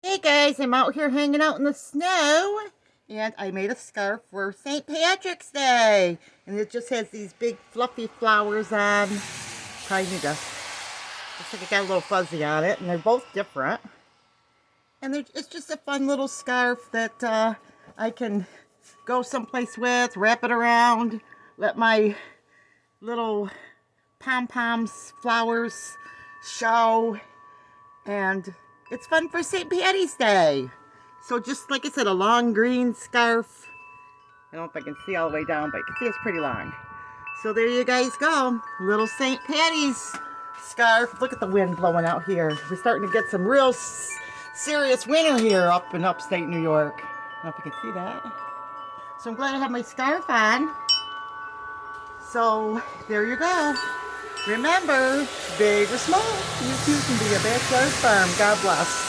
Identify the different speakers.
Speaker 1: Hey guys, I'm out here hanging out in the snow and I made a scarf for St. Patrick's Day, and it just has these big fluffy flowers on. Probably need to, looks like it got a little fuzzy on it, and they're both different. And it's just a fun little scarf that I can go someplace with, wrap it around, let my little pom-poms, flowers show, and it's fun for St. Paddy's Day. So just like I said, a long green scarf. I don't know if I can see all the way down, but you can see it's pretty long. So there you guys go. Little St. Paddy's scarf. Look at the wind blowing out here. We're starting to get some real serious winter here up in upstate New York. I don't know if you can see that. So I'm glad I have my scarf on. So there you go. Remember, big or small, you too can be a backyard farm. God bless.